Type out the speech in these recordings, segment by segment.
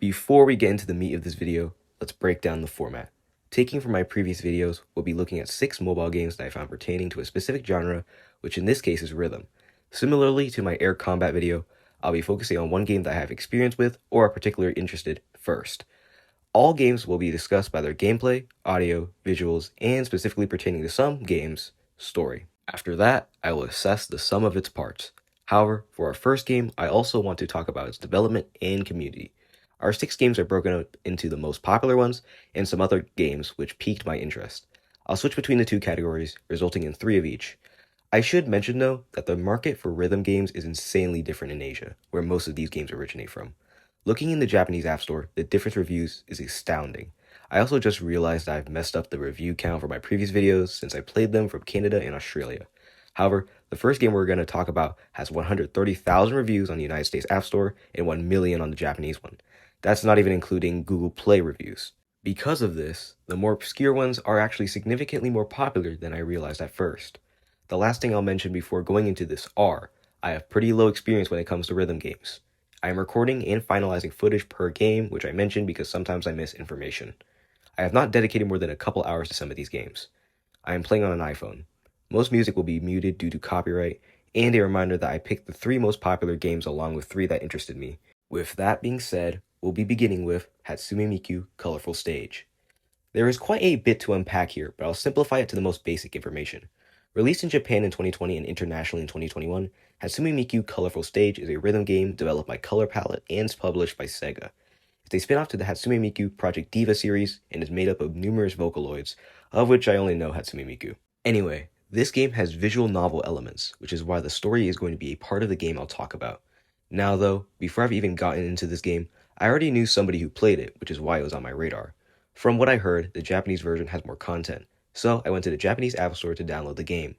Before we get into the meat of this video, let's break down the format. Taking from my previous videos, we'll be looking at 6 mobile games that I found pertaining to a specific genre, which in this case is rhythm. Similarly to my air combat video, I'll be focusing on one game that I have experience with or are particularly interested first. All games will be discussed by their gameplay, audio, visuals, and specifically pertaining to some games, story. After that, I will assess the sum of its parts. However, for our first game, I also want to talk about its development and community. Our 6 games are broken up into the most popular ones and some other games which piqued my interest. I'll switch between the 2 categories, resulting in 3 of each. I should mention though that the market for rhythm games is insanely different in Asia, where most of these games originate from. Looking in the Japanese App Store, the difference reviews is astounding. I also just realized that I've messed up the review count for my previous videos since I played them from Canada and Australia. However, the first game we're going to talk about has 130,000 reviews on the United States App Store and 1 million on the Japanese one. That's not even including Google Play reviews. Because of this, the more obscure ones are actually significantly more popular than I realized at first. The last thing I'll mention before going into this are, I have pretty low experience when it comes to rhythm games. I am recording and finalizing footage per game, which I mentioned because sometimes I miss information. I have not dedicated more than a couple hours to some of these games. I am playing on an iPhone. Most music will be muted due to copyright, and a reminder that I picked the 3 most popular games along with 3 that interested me. With that being said, we'll be beginning with Hatsume Miku Colorful Stage. There is quite a bit to unpack here, but I'll simplify it to the most basic information. Released in Japan in 2020 and internationally in 2021, Hatsume Miku Colorful Stage is a rhythm game developed by Color Palette and published by Sega. It's a spin-off to the Hatsume Miku Project Diva series and is made up of numerous Vocaloids, of which I only know Hatsume Miku. Anyway, this game has visual novel elements, which is why the story is going to be a part of the game I'll talk about. Now though, before I've even gotten into this game, I already knew somebody who played it, which is why it was on my radar. From what I heard, the Japanese version has more content, so I went to the Japanese App Store to download the game.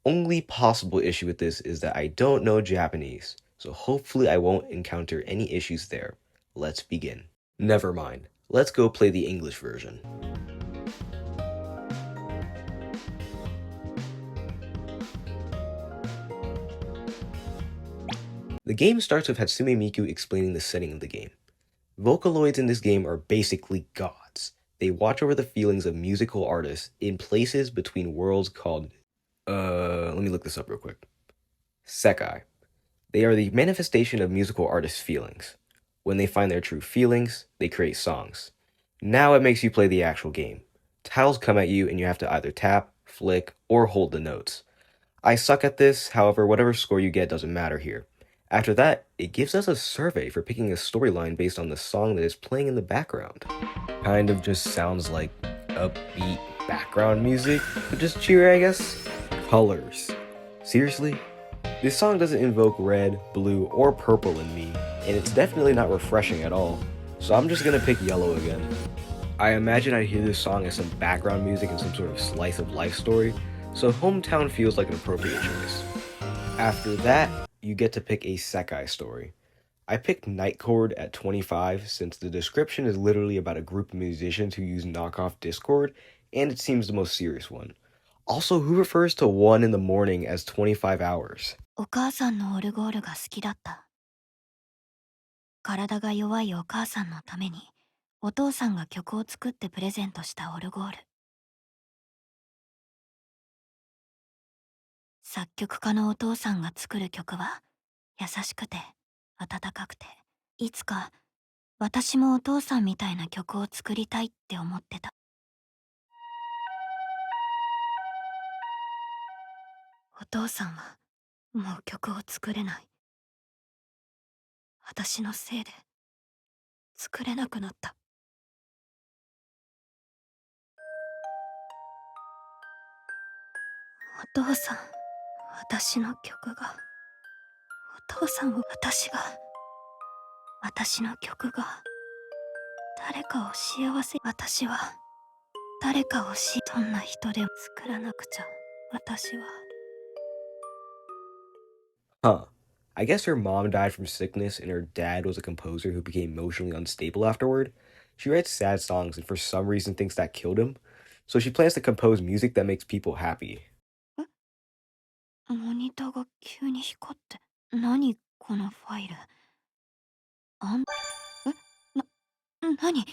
Only possible issue with this is that I don't know Japanese, so hopefully I won't encounter any issues there. Let's begin. Never mind, let's go play the English version. The game starts with Hatsume Miku explaining the setting of the game. Vocaloids in this game are basically gods. They watch over the feelings of musical artists in places between worlds called, let me look this up real quick. Sekai. They are the manifestation of musical artists' feelings. When they find their true feelings, they create songs. Now it makes you play the actual game. Tiles come at you and you have to either tap, flick, or hold the notes. I suck at this, however, whatever score you get doesn't matter here. After that, it gives us a survey for picking a storyline based on the song that is playing in the background. Kind of just sounds like upbeat background music, but just cheery, I guess. Colors. Seriously? This song doesn't invoke red, blue, or purple in me, and it's definitely not refreshing at all, so I'm just gonna pick yellow again. I imagine I'd hear this song as some background music in some sort of slice of life story, so Hometown feels like an appropriate choice. After that, you get to pick a Sekai story. I picked Night Chord at 25 since the description is literally about a group of musicians who use knockoff Discord, and it seems the most serious one. Also, who refers to 1 in the morning as 25 hours? お母さんのオルゴールが好きだった。体が弱いお母さんのために、お父さんが曲を作ってプレゼントしたオルゴール。作曲家のお父さんが作る曲は、優しくて、温かくて、いつか私もお父さんみたいな曲を作りたいって思ってた。お父さんは、もう曲を作れない。私のせいで、作れなくなった。お父さん、私の曲が、お父さんを私の曲が、誰かを幸せ、私は、誰かをどんな人でも作らなくちゃ、私は。Huh. I guess her mom died from sickness and her dad was a composer who became emotionally unstable afterward. She writes sad songs and for some reason thinks that killed him. So she plans to compose music that makes people happy. モニターが急に光って、何このファイル。あん、な、何？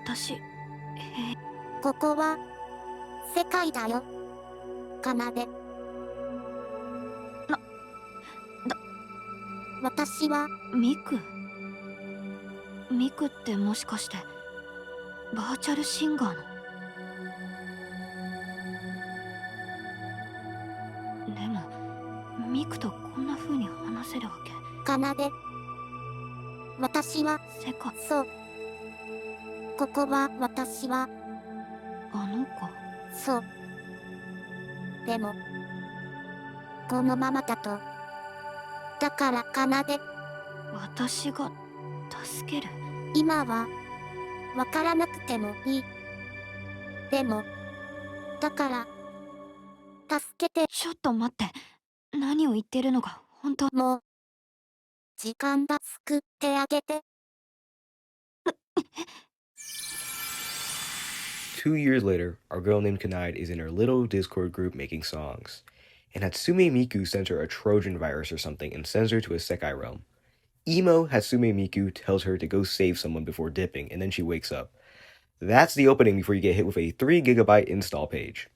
私、ここは世界だよ、奏。私はミク？ミクってもしかしてバーチャルシンガーの？でもミクとこんな風に話せるわけ？奏。私は世界？そう。ここは私はあの子？そう。でもこのままだと、だから奏。私が助ける？今はわからなくてもいい。でもだから助けて。ちょっと待って、何を言ってるのか本当？もう時間だ。救ってあげて。 2 years later, our girl named Kanide is in her little Discord group making songs. And Hatsume Miku sends her a Trojan virus or something and sends her to a Sekai realm. Emo Hatsume Miku tells her to go save someone before dipping, and then she wakes up. That's the opening before you get hit with a 3 GB install page.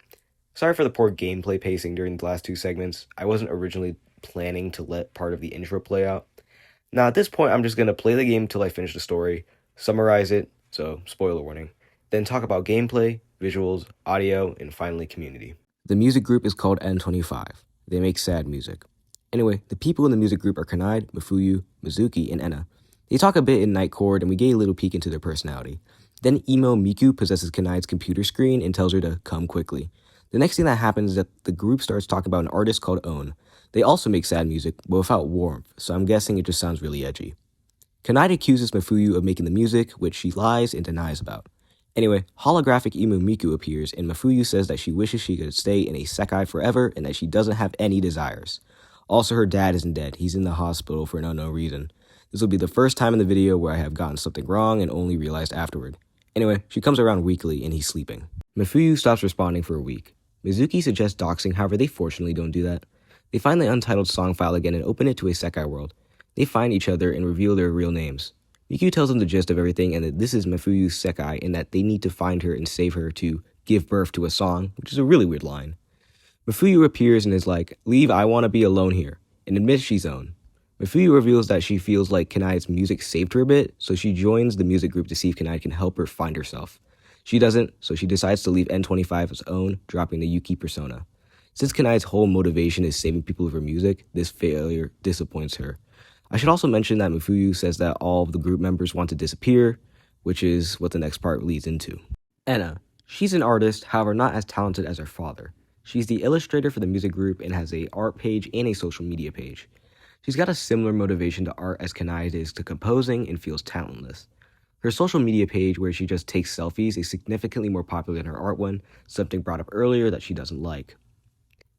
Sorry for the poor gameplay pacing during the last 2 segments. I wasn't originally planning to let part of the intro play out. Now, at this point, I'm just going to play the game till I finish the story, summarize it, so spoiler warning, then talk about gameplay, visuals, audio, and finally community. The music group is called N25. They make sad music. Anyway, the people in the music group are Kanide, Mafuyu, Mizuki, and Enna. They talk a bit in Night Court, and we get a little peek into their personality. Then Emo Miku possesses Kanide's computer screen and tells her to come quickly. The next thing that happens is that the group starts talking about an artist called Own. They also make sad music, but without warmth, so I'm guessing it just sounds really edgy. Kanide accuses Mafuyu of making the music, which she lies and denies about. Anyway, holographic Emo Miku appears, and Mafuyu says that she wishes she could stay in a Sekai forever and that she doesn't have any desires. Also, her dad isn't dead. He's in the hospital for an unknown reason. This will be the first time in the video where I have gotten something wrong and only realized afterward. Anyway, she comes around weekly and he's sleeping. Mafuyu stops responding for a week. Mizuki suggests doxing, however they fortunately don't do that. They find the untitled song file again and open it to a Sekai world. They find each other and reveal their real names. Miku tells them the gist of everything and that this is Mafuyu's Sekai and that they need to find her and save her to give birth to a song, which is a really weird line. Mafuyu appears and is like, "Leave, I want to be alone here," and admits she's Own. Mafuyu reveals that she feels like Kanai's music saved her a bit, so she joins the music group to see if Kanai can help her find herself. She doesn't, so she decides to leave N25 as Own, dropping the Yuki persona. Since Kanai's whole motivation is saving people with her music, this failure disappoints her. I should also mention that Mafuyu says that all of the group members want to disappear, which is what the next part leads into. Enna. She's an artist, however not as talented as her father. She's the illustrator for the music group and has a art page and a social media page. She's got a similar motivation to art as Kanai is to composing and feels talentless. Her social media page, where she just takes selfies, is significantly more popular than her art one, something brought up earlier that she doesn't like.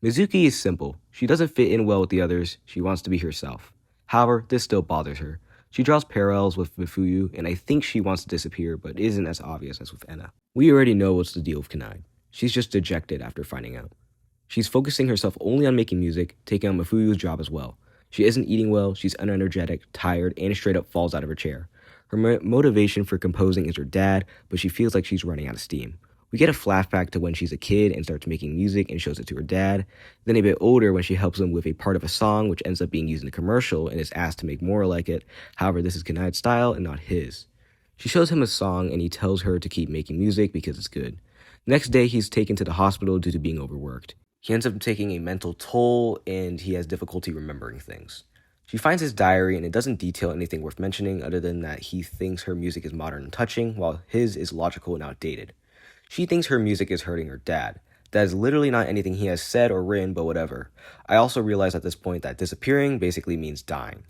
Mizuki is simple. She doesn't fit in well with the others. She wants to be herself. However, this still bothers her. She draws parallels with Mifuyu, and I think she wants to disappear, but isn't as obvious as with Enna. We already know what's the deal with Kanai. She's just dejected after finding out. She's focusing herself only on making music, taking on Mafuyu's job as well. She isn't eating well, she's unenergetic, tired, and straight up falls out of her chair. Her motivation for composing is her dad, but she feels like she's running out of steam. We get a flashback to when she's a kid and starts making music and shows it to her dad. Then a bit older when she helps him with a part of a song which ends up being used in a commercial and is asked to make more like it. However, this is Kanai's style and not his. She shows him a song and he tells her to keep making music because it's good. Next day, he's taken to the hospital due to being overworked. He ends up taking a mental toll and he has difficulty remembering things. She finds his diary and it doesn't detail anything worth mentioning other than that he thinks her music is modern and touching while his is logical and outdated. She thinks her music is hurting her dad. That is literally not anything he has said or written, but whatever. I also realize at this point that disappearing basically means dying.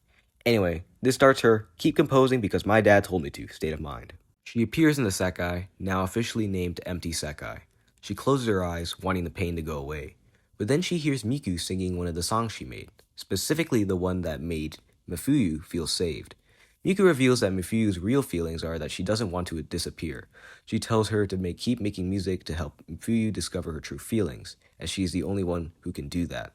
Anyway, this starts her keep composing because my dad told me to state of mind. She appears in the Sekai, now officially named Empty Sekai. She closes her eyes, wanting the pain to go away. But then she hears Miku singing one of the songs she made, specifically the one that made Mifuyu feel saved. Miku reveals that Mifuyu's real feelings are that she doesn't want to disappear. She tells her to keep making music to help Mifuyu discover her true feelings, as she is the only one who can do that.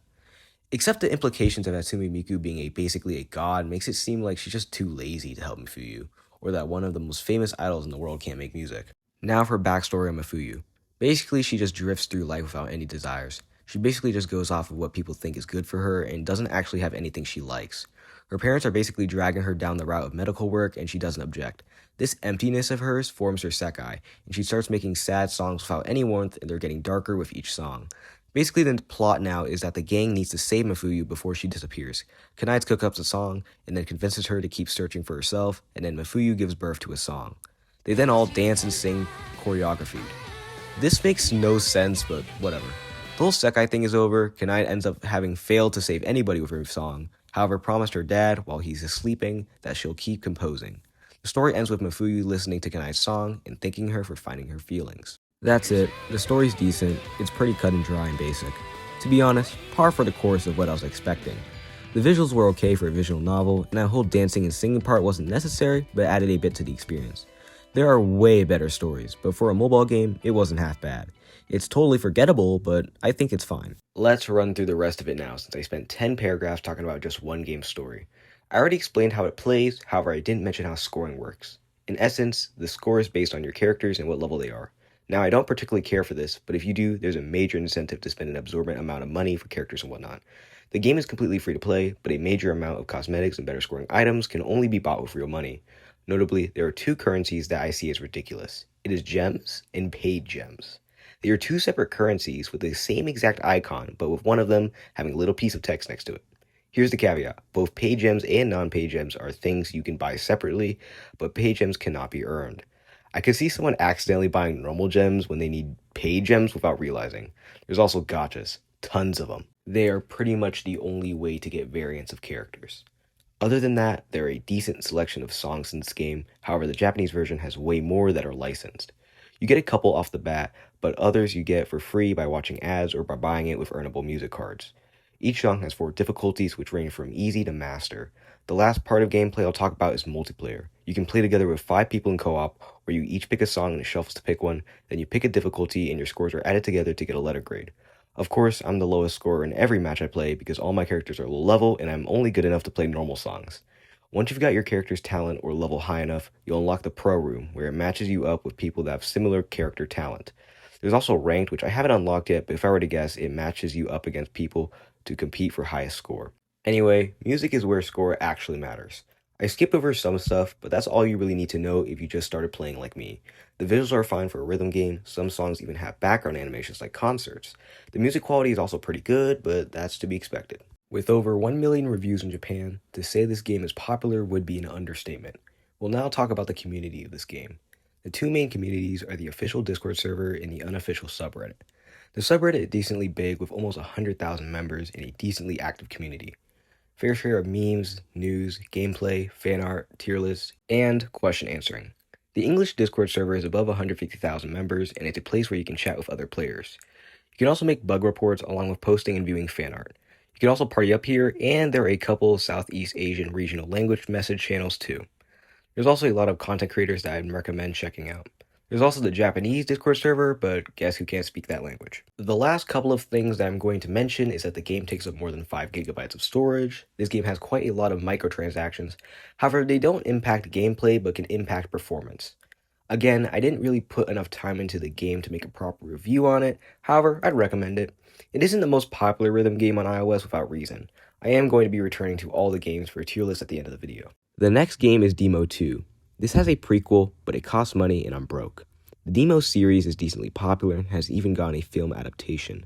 Except the implications of Hatsune Miku being basically a god makes it seem like she's just too lazy to help Mifuyu, or that one of the most famous idols in the world can't make music. Now for backstory on Mifuyu. Basically, she just drifts through life without any desires. She basically just goes off of what people think is good for her and doesn't actually have anything she likes. Her parents are basically dragging her down the route of medical work and she doesn't object. This emptiness of hers forms her Sekai, and she starts making sad songs without any warmth and they're getting darker with each song. Basically, the plot now is that the gang needs to save Mifuyu before she disappears. Knights cook up the song, and then convinces her to keep searching for herself, and then Mifuyu gives birth to a song. They then all dance and sing choreography. This makes no sense, but whatever. The whole Sekai thing is over. Kanai ends up having failed to save anybody with her song, however promised her dad, while he's sleeping, that she'll keep composing. The story ends with Mifuyu listening to Kanai's song and thanking her for finding her feelings. That's it. The story's decent. It's pretty cut and dry and basic. To be honest, par for the course of what I was expecting. The visuals were okay for a visual novel, and that whole dancing and singing part wasn't necessary, but added a bit to the experience. There are way better stories, but for a mobile game, it wasn't half bad. It's totally forgettable, but I think it's fine. Let's run through the rest of it now, since I spent 10 paragraphs talking about just one game's story. I already explained how it plays, however I didn't mention how scoring works. In essence, the score is based on your characters and what level they are. Now, I don't particularly care for this, but if you do, there's a major incentive to spend an absorbent amount of money for characters and whatnot. The game is completely free to play, but a major amount of cosmetics and better scoring items can only be bought with real money. Notably, there are two currencies that I see as ridiculous. It is gems and paid gems. They are two separate currencies with the same exact icon, but with one of them having a little piece of text next to it. Here's the caveat. Both paid gems and non-paid gems are things you can buy separately, but paid gems cannot be earned. I could see someone accidentally buying normal gems when they need paid gems without realizing. There's also gachas, tons of them. They are pretty much the only way to get variants of characters. Other than that, there are a decent selection of songs in this game, however the Japanese version has way more that are licensed. You get a couple off the bat, but others you get for free by watching ads or by buying it with earnable music cards. Each song has 4 difficulties which range from easy to master. The last part of gameplay I'll talk about is multiplayer. You can play together with 5 people in co-op, where you each pick a song and it shuffles to pick one, then you pick a difficulty and your scores are added together to get a letter grade. Of course, I'm the lowest scorer in every match I play because all my characters are low level and I'm only good enough to play normal songs. Once you've got your character's talent or level high enough, you'll unlock the pro room, where it matches you up with people that have similar character talent. There's also ranked, which I haven't unlocked yet, but if I were to guess, it matches you up against people to compete for highest score. Anyway, music is where score actually matters. I skipped over some stuff, but that's all you really need to know if you just started playing like me. The visuals are fine for a rhythm game, some songs even have background animations like concerts. The music quality is also pretty good, but that's to be expected. With over 1 million reviews in Japan, to say this game is popular would be an understatement. We'll now talk about the community of this game. The two main communities are the official Discord server and the unofficial subreddit. The subreddit is decently big with almost 100,000 members and a decently active community. Fair share of memes, news, gameplay, fan art, tier lists, and question answering. The English Discord server is above 150,000 members and it's a place where you can chat with other players. You can also make bug reports along with posting and viewing fan art. You can also party up here, and there are a couple Southeast Asian regional language message channels too. There's also a lot of content creators that I'd recommend checking out. There's also the Japanese Discord server, but guess who can't speak that language? The last couple of things that I'm going to mention is that the game takes up more than 5 gigabytes of storage. This game has quite a lot of microtransactions. However, they don't impact gameplay but can impact performance. Again, I didn't really put enough time into the game to make a proper review on it. However, I'd recommend it. It isn't the most popular rhythm game on iOS without reason. I am going to be returning to all the games for a tier list at the end of the video. The next game is Demo 2. This has a prequel, but it costs money and I'm broke. The Demo series is decently popular and has even gotten a film adaptation.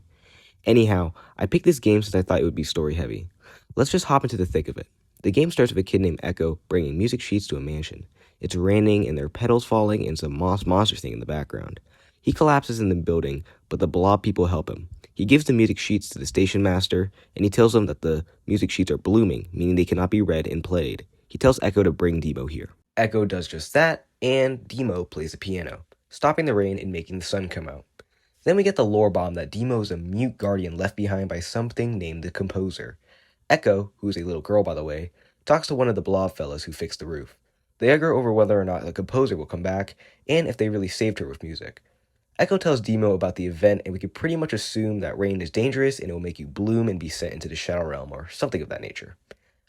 Anyhow, I picked this game since I thought it would be story heavy. Let's just hop into the thick of it. The game starts with a kid named Echo bringing music sheets to a mansion. It's raining and there are petals falling and some monster thing in the background. He collapses in the building, but the blob people help him. He gives the music sheets to the station master, and he tells them that the music sheets are blooming, meaning they cannot be read and played. He tells Echo to bring Demo here. Echo does just that, and Demo plays the piano, stopping the rain and making the sun come out. Then we get the lore bomb that Demo is a mute guardian left behind by something named the Composer. Echo, who is a little girl by the way, talks to one of the blob fellas who fixed the roof. They argue over whether or not the Composer will come back, and if they really saved her with music. Echo tells Demo about the event, and we can pretty much assume that rain is dangerous and it will make you bloom and be sent into the Shadow Realm or something of that nature.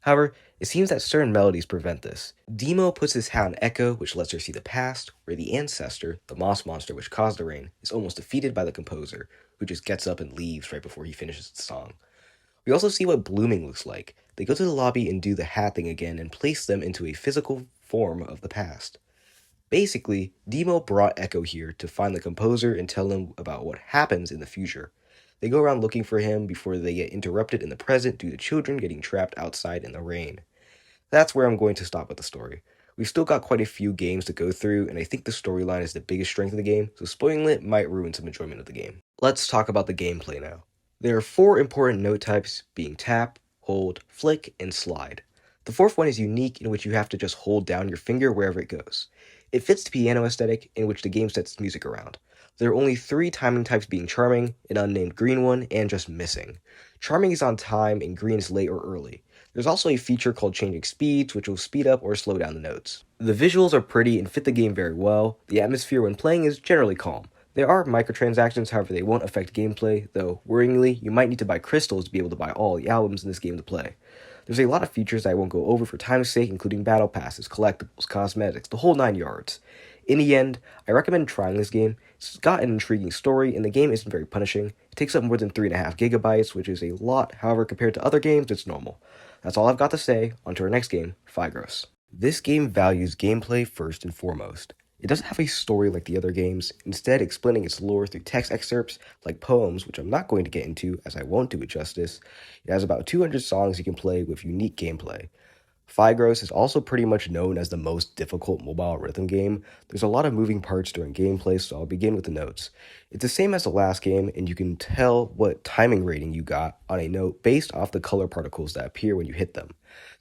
However, it seems that certain melodies prevent this. Demo puts his hat on Echo, which lets her see the past, where the ancestor, the moss monster which caused the rain, is almost defeated by the composer, who just gets up and leaves right before he finishes the song. We also see what blooming looks like. They go to the lobby and do the hat thing again and place them into a physical form of the past. Basically, Demo brought Echo here to find the composer and tell him about what happens in the future. They go around looking for him before they get interrupted in the present due to children getting trapped outside in the rain. That's where I'm going to stop with the story. We've still got quite a few games to go through, and I think the storyline is the biggest strength of the game, so spoiling it might ruin some enjoyment of the game. Let's talk about the gameplay now. There are 4 important note types, being tap, hold, flick, and slide. The 4th one is unique, in which you have to just hold down your finger wherever it goes. It fits the piano aesthetic, in which the game sets its music around. There are only 3 timing types, being charming, an unnamed green one, and just missing. Charming is on time, and green is late or early. There's also a feature called changing speeds, which will speed up or slow down the notes. The visuals are pretty and fit the game very well. The atmosphere when playing is generally calm. There are microtransactions, however they won't affect gameplay, though worryingly, you might need to buy crystals to be able to buy all the albums in this game to play. There's a lot of features that I won't go over for time's sake, including battle passes, collectibles, cosmetics, the whole 9 yards. In the end, I recommend trying this game. It's got an intriguing story, and the game isn't very punishing. It takes up more than 3.5 gigabytes, which is a lot, however compared to other games, it's normal. That's all I've got to say. On to our next game, Phygros. This game values gameplay first and foremost. It doesn't have a story like the other games, instead explaining its lore through text excerpts like poems, which I'm not going to get into as I won't do it justice. It has about 200 songs you can play with unique gameplay. Phygros is also pretty much known as the most difficult mobile rhythm game. There's a lot of moving parts during gameplay, so I'll begin with the notes. It's the same as the last game, and you can tell what timing rating you got on a note based off the color particles that appear when you hit them.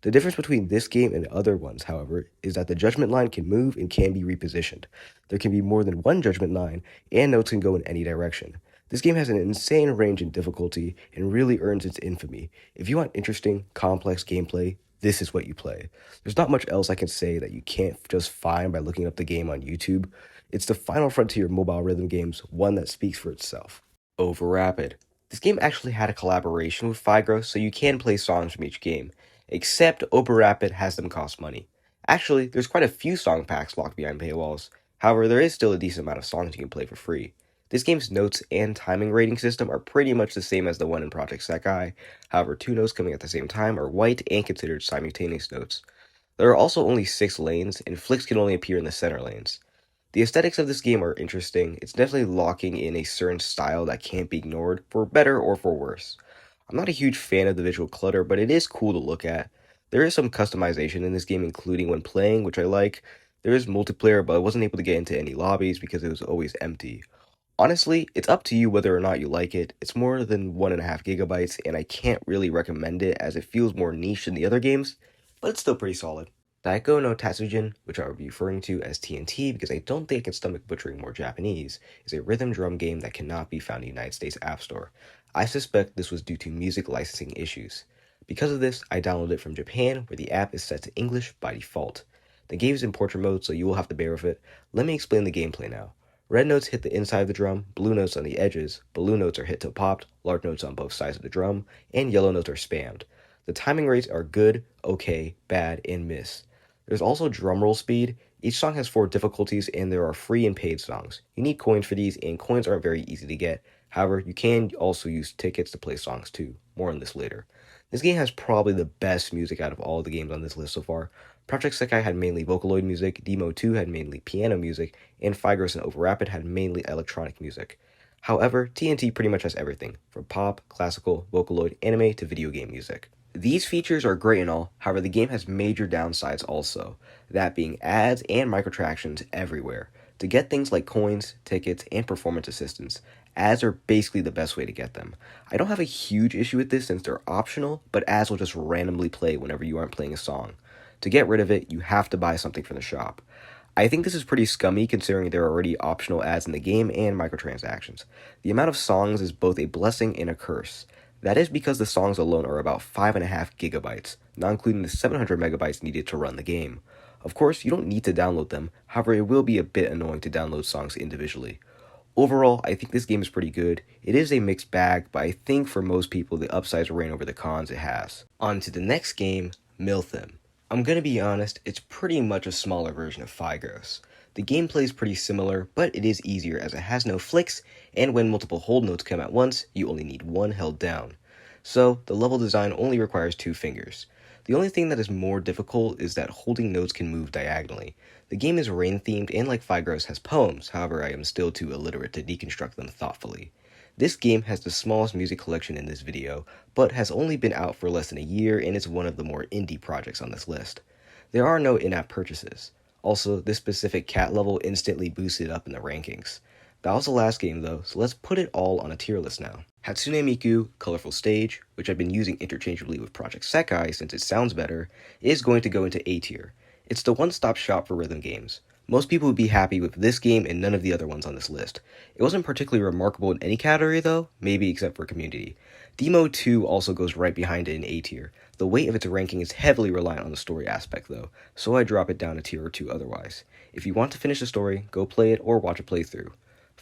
The difference between this game and other ones, however, is that the judgment line can move and can be repositioned. There can be more than one judgment line, and notes can go in any direction. This game has an insane range in difficulty and really earns its infamy. If you want interesting, complex gameplay, this is what you play. There's not much else I can say that you can't just find by looking up the game on YouTube. It's the final frontier of mobile rhythm games, one that speaks for itself. Over Rapid. This game actually had a collaboration with Phygros, so you can play songs from each game, except Over Rapid has them cost money. Actually, there's quite a few song packs locked behind paywalls. However, there is still a decent amount of songs you can play for free. This game's notes and timing rating system are pretty much the same as the one in Project Sekai. However, 2 notes coming at the same time are white and considered simultaneous notes. There are also only 6 lanes, and flicks can only appear in the center lanes. The aesthetics of this game are interesting. It's definitely locking in a certain style that can't be ignored, for better or for worse. I'm not a huge fan of the visual clutter, but it is cool to look at. There is some customization in this game, including when playing, which I like. There is multiplayer, but I wasn't able to get into any lobbies because it was always empty. Honestly, it's up to you whether or not you like it. It's more than 1.5 gigabytes, and I can't really recommend it as it feels more niche than the other games, but it's still pretty solid. Daiko no Tatsujin, which I will be referring to as TNT because I don't think I can stomach butchering more Japanese, is a rhythm drum game that cannot be found in the United States App Store. I suspect this was due to music licensing issues. Because of this, I downloaded it from Japan, where the app is set to English by default. The game is in portrait mode, so you will have to bear with it. Let me explain the gameplay now. Red notes hit the inside of the drum, blue notes on the edges, balloon notes are hit till popped, large notes on both sides of the drum, and yellow notes are spammed. The timing rates are good, okay, bad, and miss. There's also drum roll speed. Each song has 4 difficulties, and there are free and paid songs. You need coins for these, and coins aren't very easy to get. However, you can also use tickets to play songs too. More on this later. This game has probably the best music out of all the games on this list so far. Project Sekai had mainly Vocaloid music, Demo 2 had mainly piano music, and Phygros and Over Rapid had mainly electronic music. However, TNT pretty much has everything, from pop, classical, Vocaloid, anime, to video game music. These features are great and all, however the game has major downsides also, that being ads and microtransactions everywhere. To get things like coins, tickets, and performance assistance, ads are basically the best way to get them. I don't have a huge issue with this since they're optional, but ads will just randomly play whenever you aren't playing a song. To get rid of it, you have to buy something from the shop. I think this is pretty scummy considering there are already optional ads in the game and microtransactions. The amount of songs is both a blessing and a curse. That is because the songs alone are about 5.5 gigabytes, not including the 700 megabytes needed to run the game. Of course, you don't need to download them, however it will be a bit annoying to download songs individually. Overall, I think this game is pretty good. It is a mixed bag, but I think for most people the upsides reign over the cons it has. On to the next game, Miltham. I'm gonna be honest, it's pretty much a smaller version of Phygros. The gameplay is pretty similar, but it is easier as it has no flicks, and when multiple hold notes come at once, you only need one held down. So, the level design only requires 2 fingers. The only thing that is more difficult is that holding notes can move diagonally. The game is rain-themed and like Phygros has poems, however I am still too illiterate to deconstruct them thoughtfully. This game has the smallest music collection in this video, but has only been out for less than a year and is one of the more indie projects on this list. There are no in-app purchases. Also, this specific cat level instantly boosted up in the rankings. That was the last game though, so let's put it all on a tier list now. Hatsune Miku, Colorful Stage, which I've been using interchangeably with Project Sekai since it sounds better, is going to go into A tier. It's the one-stop shop for rhythm games. Most people would be happy with this game and none of the other ones on this list. It wasn't particularly remarkable in any category though, maybe except for community. Demo 2 also goes right behind it in A tier. The weight of its ranking is heavily reliant on the story aspect though, so I drop it down a tier or 2 otherwise. If you want to finish the story, go play it or watch a playthrough.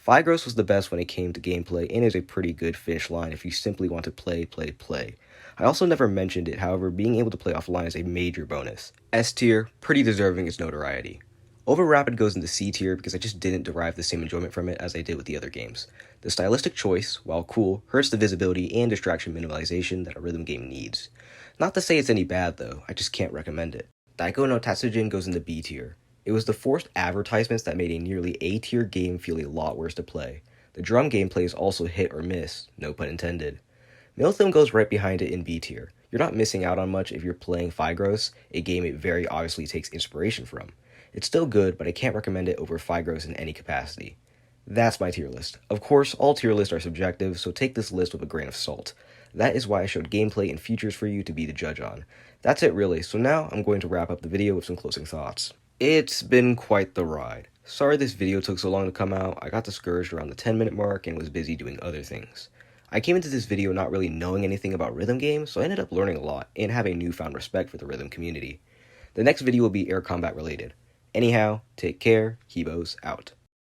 Phygros was the best when it came to gameplay and is a pretty good finish line if you simply want to play. I also never mentioned it, however, being able to play offline is a major bonus. S tier, pretty deserving its notoriety. Over Rapid goes into C tier because I just didn't derive the same enjoyment from it as I did with the other games. The stylistic choice, while cool, hurts the visibility and distraction minimalization that a rhythm game needs. Not to say it's any bad though, I just can't recommend it. Daiko no Tatsujin goes into B tier. It was the forced advertisements that made a nearly A tier game feel a lot worse to play. The drum gameplay is also hit or miss, no pun intended. Miltham goes right behind it in B tier. You're not missing out on much if you're playing Phygros, a game it very obviously takes inspiration from. It's still good, but I can't recommend it over Phygros in any capacity. That's my tier list. Of course, all tier lists are subjective, so take this list with a grain of salt. That is why I showed gameplay and features for you to be the judge on. That's it really, so now I'm going to wrap up the video with some closing thoughts. It's been quite the ride. Sorry this video took so long to come out. I got discouraged around the 10-minute mark and was busy doing other things. I came into this video not really knowing anything about rhythm games, so I ended up learning a lot and have a newfound respect for the rhythm community. The next video will be air combat related. Anyhow, take care, Hebos out.